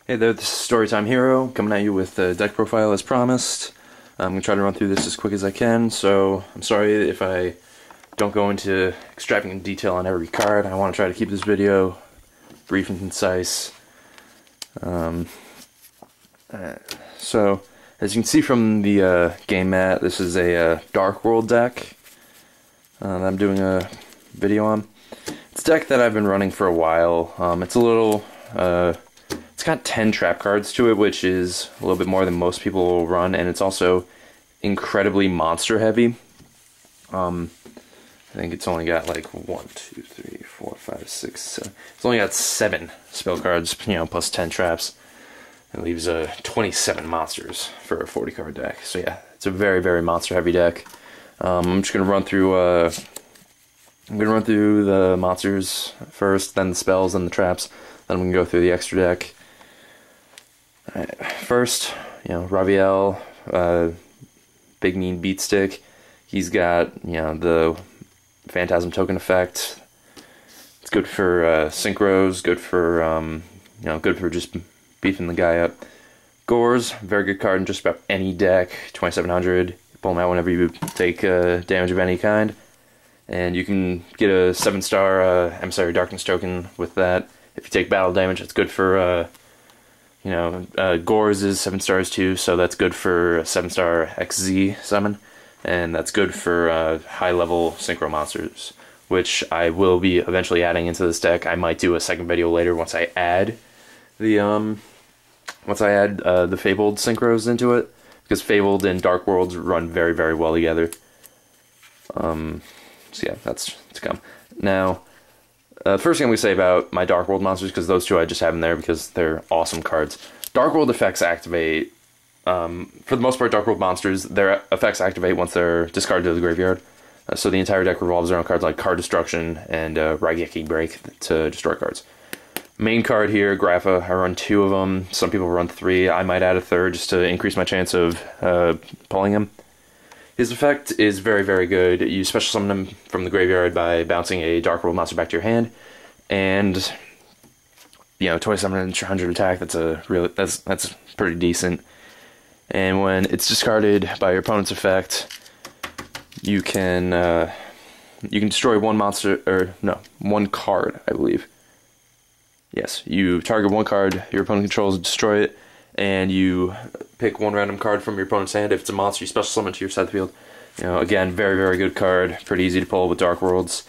Hey there, this is Storytime Hero, coming at you with a deck profile as promised. I'm going to try to run through this as quick as I can, so I'm sorry if I don't go into extravagant detail on every card. I want to try to keep this video brief and concise. So, as you can see from the game mat, this is a Dark World deck that I'm doing a video on. It's a deck that I've been running for a while. It's a little... It's got 10 trap cards to it, which is a little bit more than most people will run, and it's also incredibly monster heavy. I think it's only got like 1, 2, 3, 4, 5, 6, 7. It's only got 7 spell cards, plus 10 traps. It leaves 27 monsters for a 40 card deck. So yeah, it's a very, very monster heavy deck. I'm just gonna run through. The monsters first, then the spells, then the traps. Then we can go through the extra deck. Alright, first, Raviel, Big Mean Beatstick. He's got, the Phantasm Token effect. It's good for synchros, good for, good for just beefing the guy up. Gores, very good card in just about any deck. 2700. Pull them out whenever you take damage of any kind. And you can get a 7-star Emissary Darkness token with that. If you take battle damage, it's good for, Gores is 7 stars too, so that's good for a 7-star XZ summon. And that's good for high-level Synchro monsters, which I will be eventually adding into this deck. I might do a second video later once I add the, Fabled Synchros into it, because Fabled and Dark Worlds run very, very well together. So yeah, that's to come. Now, the first thing I'm going to say about my Dark World monsters, because those two I just have in there because they're awesome cards. Dark World effects activate, for the most part, Dark World monsters, their effects activate once they're discarded to the graveyard. So the entire deck revolves around cards like Card Destruction and Raigeki Break to destroy cards. Main card here, Grapha, I run 2 of them. Some people run 3. I might add a 3rd just to increase my chance of pulling him. His effect is very, very good. You special summon him from the graveyard by bouncing a Dark World monster back to your hand, and 2700 attack. That's pretty decent. And when it's discarded by your opponent's effect, you can destroy one card, I believe. Yes, you target one card your opponent controls, destroy it, and you pick one random card from your opponent's hand. If it's a monster, you special summon to your side of the field. Again, very, very good card. Pretty easy to pull with Dark Worlds.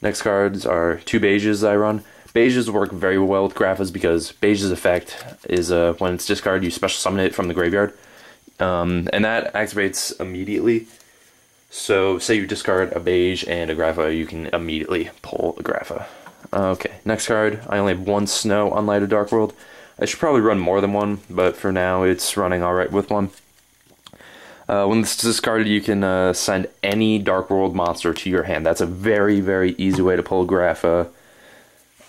Next cards are 2 Beiges I run. Beiges work very well with Graphas because Beige's effect is when it's discarded, you special summon it from the graveyard. And that activates immediately. So, say you discard a Beige and a Grapha, you can immediately pull a Grapha. Okay, next card. I only have 1 Snow Unlighted Dark World. I should probably run more than 1, but for now it's running alright with 1. When this is discarded, you can send any Dark World monster to your hand. That's a very, very easy way to pull a Grapha.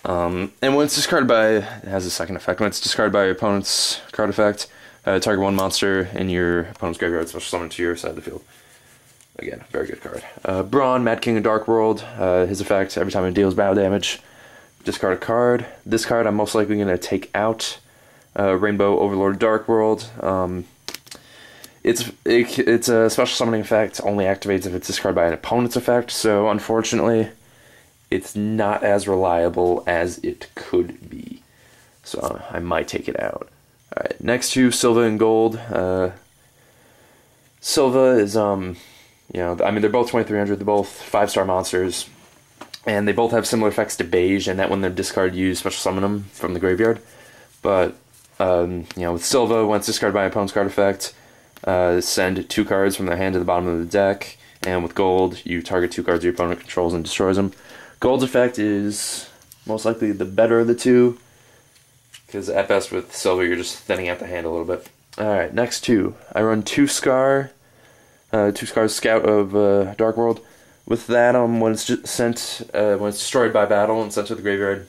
And when it's discarded it has a second effect. When it's discarded by your opponent's card effect, target 1 monster in your opponent's graveyard, special summon to your side of the field. Again, very good card. Braun, Mad King of Dark World. His effect, every time it deals battle damage, discard a card. This card I'm most likely going to take out. Rainbow Overlord Dark World. It's a special summoning effect. Only activates if it's discarded by an opponent's effect. So unfortunately, it's not as reliable as it could be. So I might take it out. All right, next to Silva and Gold. Silva is they're both 2300. They're both 5-star monsters. And they both have similar effects to Beige, and that when they're discarded, you special summon them from the graveyard. But, with Silva, when it's discarded by an opponent's card effect, send 2 cards from their hand to the bottom of the deck. And with Gold, you target 2 cards your opponent controls and destroys them. Gold's effect is most likely the better of the 2, because at best with Silva, you're just thinning out the hand a little bit. Alright, next 2. I run 2 Scar, 2 Scar Scout of Dark World. With that, when it's destroyed by battle and sent to the graveyard,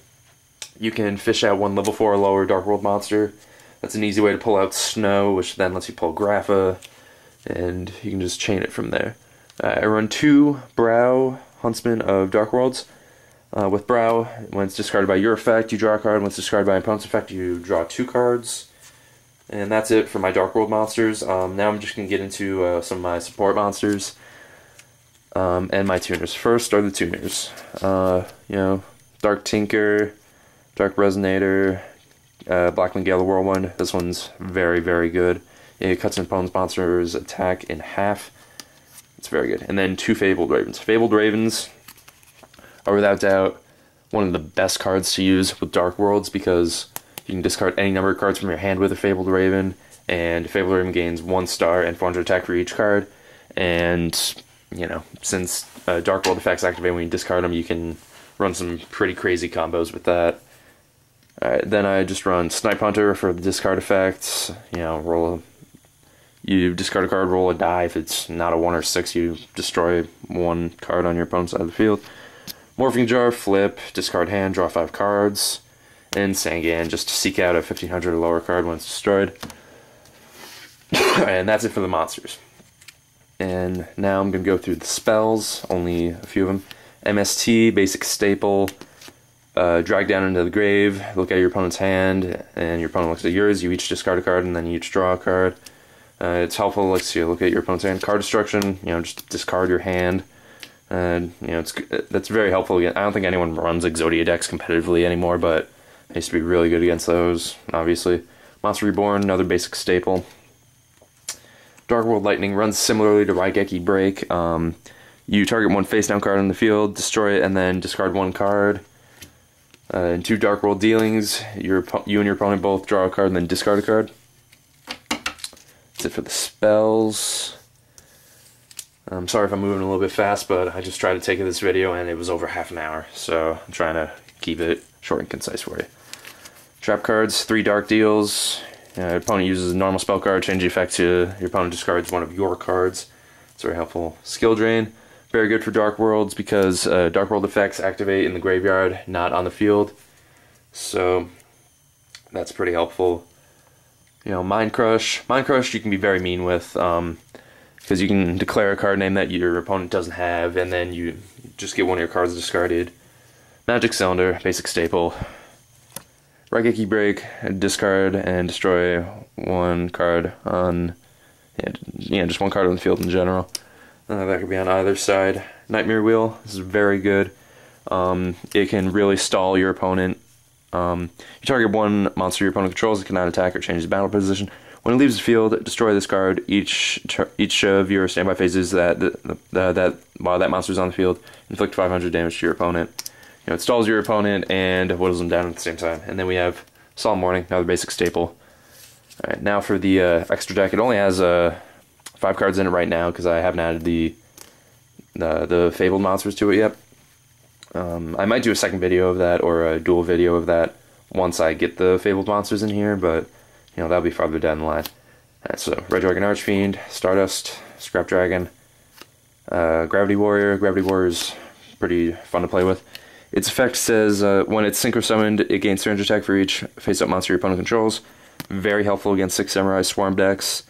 you can fish out 1 level 4 or lower Dark World monster. That's an easy way to pull out Snow, which then lets you pull Grapha, and you can just chain it from there. I run 2 Brow Huntsman of Dark Worlds. With Brow, when it's discarded by your effect, you draw a card. When it's discarded by an opponent's effect, you draw 2 cards. And that's it for my Dark World monsters. Now I'm just going to get into some of my support monsters and my tuners. First are the tuners. Dark Tinker, Dark Resonator, Blackman Gale Whirlwind. This one's very, very good. It cuts an opponent's monster's attack in half. It's very good. And then 2 Fabled Ravens. Fabled Ravens are without doubt one of the best cards to use with Dark Worlds, because you can discard any number of cards from your hand with a Fabled Raven, and Fabled Raven gains 1 star and 400 attack for each card. And, since Dark World effects activate when you discard them, you can run some pretty crazy combos with that. Alright, then I just run Snipe Hunter for the discard effects. You discard a card, roll a die. If it's not a 1 or 6, you destroy 1 card on your opponent's side of the field. Morphing Jar, flip, discard hand, draw 5 cards. And Sangan, just to seek out a 1500 or lower card when it's destroyed. And that's it for the monsters. And now I'm going to go through the spells, only a few of them. MST, basic staple. Drag down into the grave, look at your opponent's hand, and your opponent looks at yours. You each discard a card, and then you each draw a card. It's helpful to look at your opponent's hand. Card destruction, just discard your hand. That's very helpful. I don't think anyone runs Exodia decks competitively anymore, but I used to be really good against those, obviously. Monster Reborn, another basic staple. Dark World Lightning runs similarly to Raigeki Break. You target 1 face-down card on the field, destroy it, and then discard 1 card. And 2 Dark World Dealings, you and your opponent both draw a card and then discard a card. That's it for the spells. I'm sorry if I'm moving a little bit fast, but I just tried to take this video and it was over half an hour, so I'm trying to keep it short and concise for you. Trap cards, 3 Dark Deals. Your opponent uses a normal spell card, change the effect to your opponent discards 1 of your cards. It's very helpful. Skill Drain, very good for Dark Worlds because Dark World effects activate in the graveyard, not on the field. So that's pretty helpful. Mind Crush. Mind Crush you can be very mean with, because you can declare a card name that your opponent doesn't have, and then you just get 1 of your cards discarded. Magic Cylinder, basic staple. Raigeki Break, discard and destroy 1 card on, just 1 card on the field in general. That could be on either side. Nightmare Wheel, this is very good. It can really stall your opponent. You target 1 monster your opponent controls, it cannot attack or change its battle position. When it leaves the field, destroy this card. Each of your standby phases while that monster is on the field, inflict 500 damage to your opponent. It stalls your opponent and whittles them down at the same time. And then we have Solemn Warning, another basic staple. Alright, now for the extra deck. It only has 5 cards in it right now because I haven't added the Fabled monsters to it yet. I might do a second video of that, or a dual video of that, once I get the Fabled monsters in here, but that'll be farther down the line. Alright, so Red Dragon Archfiend, Stardust, Scrap Dragon, Gravity Warrior. Gravity Warrior is pretty fun to play with. Its effect says when it's synchro summoned, it gains 300 attack for each face-up monster your opponent controls. Very helpful against 6 Samurai Swarm decks.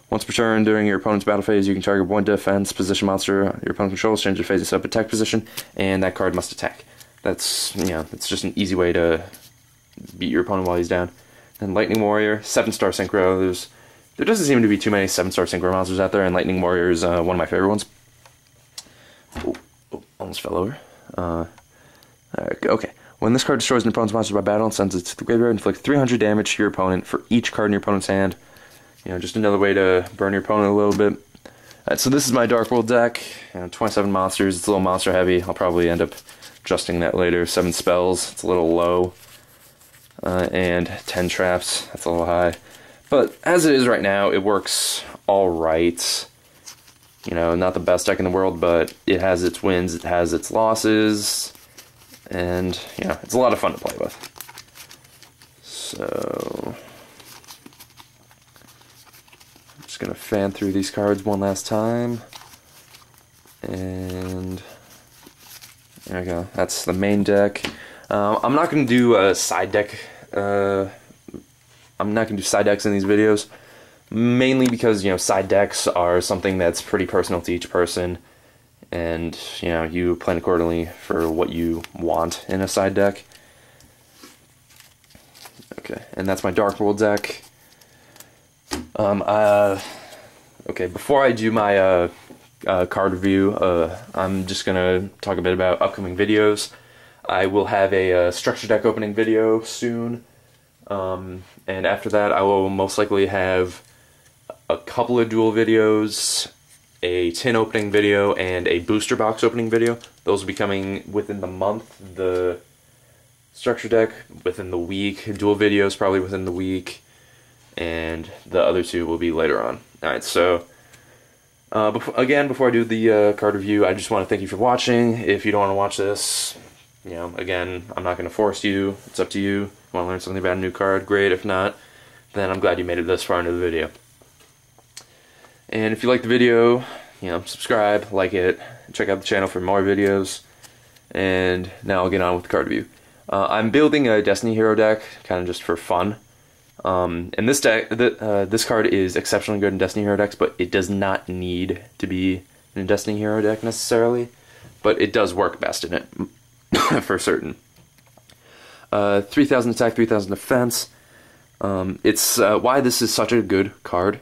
Once per turn during your opponent's battle phase, you can target 1 defense position monster your opponent controls, change the face-up attack position, and that card must attack. That's it's just an easy way to beat your opponent while he's down. Then Lightning Warrior, 7-star synchro. There doesn't seem to be too many 7-star synchro monsters out there, and Lightning Warrior is one of my favorite ones. Oh, almost fell over. Okay. When this card destroys an opponent's monster by battle and sends it to the graveyard, inflict 300 damage to your opponent for each card in your opponent's hand. Just another way to burn your opponent a little bit. Alright, so this is my Dark World deck. 27 monsters. It's a little monster heavy. I'll probably end up adjusting that later. 7 spells. It's a little low. And 10 traps. That's a little high. But as it is right now, it works alright. Not the best deck in the world, but it has its wins, it has its losses, and, it's a lot of fun to play with. So, I'm just going to fan through these cards one last time, and there we go, that's the main deck. I'm not going to do a side deck, I'm not going to do side decks in these videos, mainly because, side decks are something that's pretty personal to each person, and you plan accordingly for what you want in a side deck. Okay, and that's my Dark World deck. Okay, before I do my card review, I'm just gonna talk a bit about upcoming videos. I will have a structure deck opening video soon, and after that I will most likely have a couple of duel videos, a tin opening video, and a booster box opening video. Those will be coming within the month. The structure deck within the week, dual videos probably within the week, and the other two will be later on. Alright, so before I do the card review, I just want to thank you for watching. If you don't want to watch this, again, I'm not going to force you. It's up to you. If you want to learn something about a new card, great. If not, then I'm glad you made it this far into the video. And if you like the video, subscribe, like it, check out the channel for more videos. And now I'll get on with the card review. I'm building a Destiny Hero deck, kind of just for fun. And this deck, this card is exceptionally good in Destiny Hero decks, but it does not need to be in a Destiny Hero deck necessarily. But it does work best in it, for certain. 3,000 attack, 3,000 defense. It's why this is such a good card,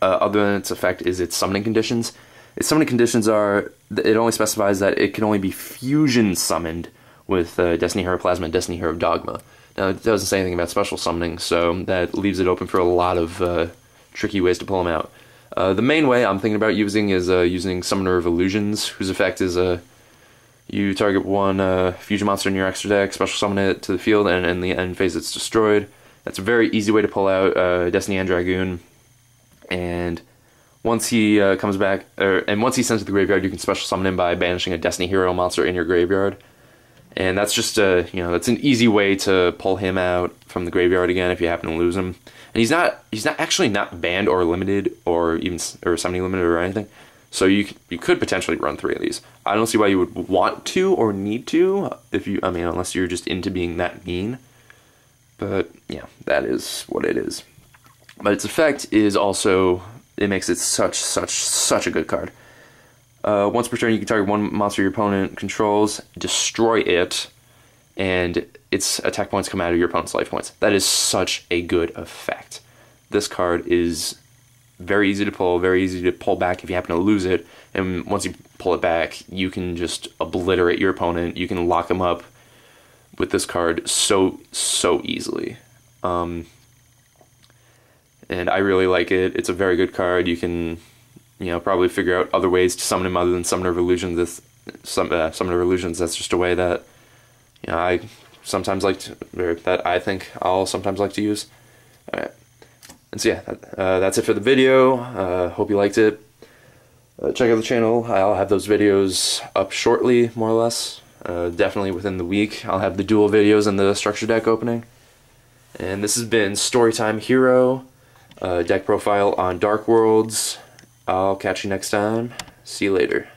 other than its effect, is its summoning conditions. Its summoning conditions are, it only specifies that it can only be fusion summoned with Destiny Hero Plasma and Destiny Hero Dogma. Now, it doesn't say anything about special summoning, so that leaves it open for a lot of tricky ways to pull them out. The main way I'm thinking about using is using Summoner of Illusions, whose effect is you target one fusion monster in your extra deck, special summon it to the field, and in the end phase it's destroyed. That's a very easy way to pull out Destiny and Dragoon, and once he comes back, and once he's sent to the graveyard, you can special summon him by banishing a Destiny Hero monster in your graveyard. And that's just that's an easy way to pull him out from the graveyard again if you happen to lose him. And he's not actually not banned or limited or summoning limited or anything. So you could potentially run 3 of these. I don't see why you would want to or need to unless you're just into being that mean. But yeah, that is what it is. But its effect is also, it makes it such a good card. Once per turn, you can target one monster your opponent controls, destroy it, and its attack points come out of your opponent's life points. That is such a good effect. This card is very easy to pull back if you happen to lose it, and once you pull it back, you can just obliterate your opponent. You can lock them up with this card so easily. And I really like it. It's a very good card. You can probably figure out other ways to summon him other than Summoner of Illusions. Summoner of Illusions, that's just a way that I sometimes like to, or that I think I'll sometimes like to use. Alright. And so yeah, that's it for the video. Hope you liked it. Check out the channel. I'll have those videos up shortly, more or less. Definitely within the week. I'll have the dual videos and the structure deck opening. And this has been Storytime Hero, deck profile on Dark Worlds. I'll catch you next time. See you later.